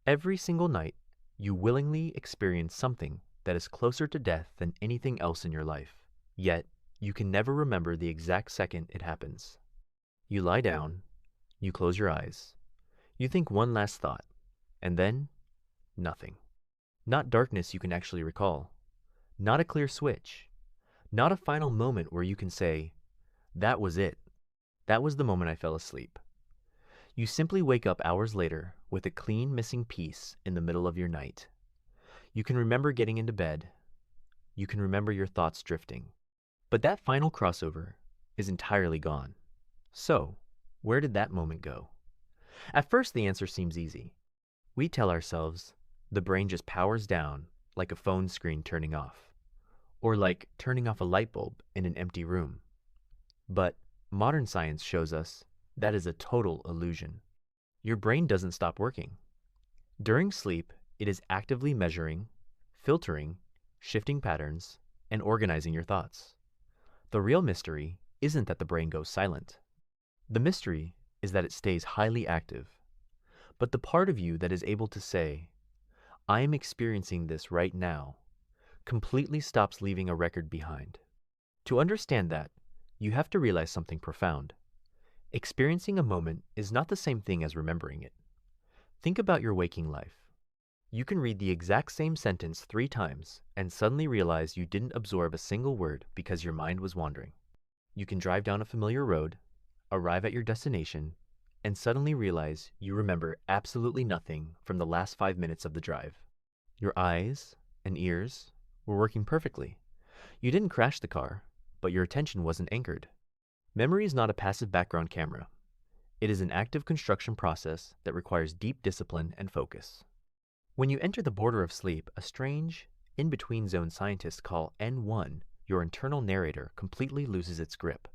Every single night, you willingly experience something that is closer to death than anything else in your life. Yet, you can never remember the exact second it happens. You lie down, you close your eyes, you think one last thought, and then nothing. Not darkness you can actually recall, not a clear switch, not a final moment where you can say, that was it. That was the moment I fell asleep. You simply wake up hours later with a clean missing piece in the middle of your night. You can remember getting into bed. You can remember your thoughts drifting. But that final crossover is entirely gone. So, where did that moment go? At first, the answer seems easy. We tell ourselves the brain just powers down like a phone screen turning off, or like turning off a light bulb in an empty room. But modern science shows us that is a total illusion. Your brain doesn't stop working. During sleep, it is actively measuring, filtering, shifting patterns, and organizing your thoughts. The real mystery isn't that the brain goes silent. The mystery is that it stays highly active. But the part of you that is able to say, I am experiencing this right now, completely stops leaving a record behind. To understand that, you have to realize something profound. Experiencing a moment is not the same thing as remembering it. Think about your waking life. You can read the exact same sentence 3 times and suddenly realize you didn't absorb a single word because your mind was wandering. You can drive down a familiar road, arrive at your destination, and suddenly realize you remember absolutely nothing from the last 5 minutes of the drive. Your eyes and ears were working perfectly. You didn't crash the car, but your attention wasn't anchored. Memory is not a passive background camera. It is an active construction process that requires deep discipline and focus. When you enter the border of sleep, a strange, in-between zone scientists call N1, your internal narrator completely loses its grip.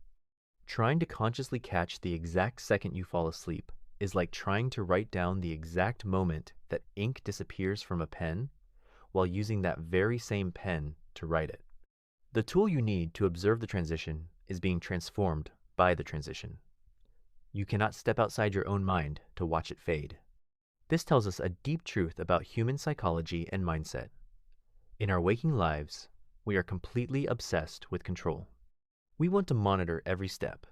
Trying to consciously catch the exact second you fall asleep is like trying to write down the exact moment that ink disappears from a pen while using that very same pen to write it. The tool you need to observe the transition is being transformed by the transition. You cannot step outside your own mind to watch it fade. This tells us a deep truth about human psychology and mindset. In our waking lives, we are completely obsessed with control. We want to monitor every step,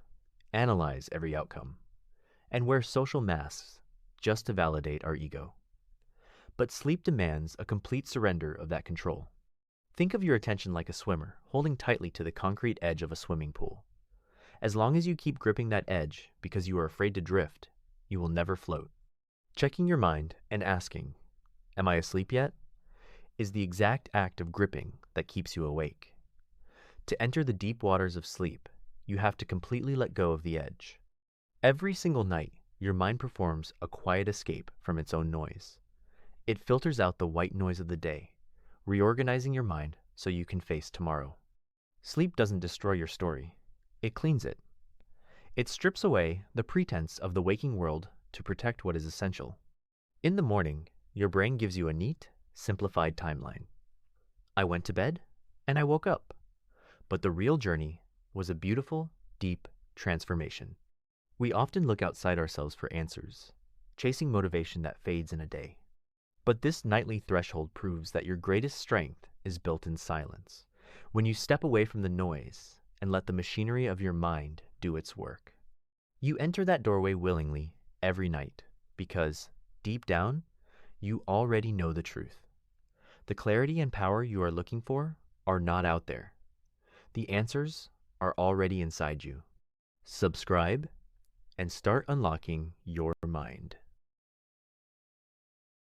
analyze every outcome, and wear social masks just to validate our ego. But sleep demands a complete surrender of that control. Think of your attention like a swimmer holding tightly to the concrete edge of a swimming pool. As long as you keep gripping that edge because you are afraid to drift, you will never float. Checking your mind and asking, am I asleep yet? Is the exact act of gripping that keeps you awake. To enter the deep waters of sleep, you have to completely let go of the edge. Every single night, your mind performs a quiet escape from its own noise. It filters out the white noise of the day, reorganizing your mind so you can face tomorrow. Sleep doesn't destroy your story. It cleans it. It strips away the pretense of the waking world to protect what is essential. In the morning, your brain gives you a neat, simplified timeline. I went to bed, and I woke up. But the real journey was a beautiful, deep transformation. We often look outside ourselves for answers, chasing motivation that fades in a day. But this nightly threshold proves that your greatest strength is built in silence, when you step away from the noise and let the machinery of your mind do its work. You enter that doorway willingly every night because, deep down, you already know the truth. The clarity and power you are looking for are not out there. The answers are already inside you. Subscribe and start unlocking your mind.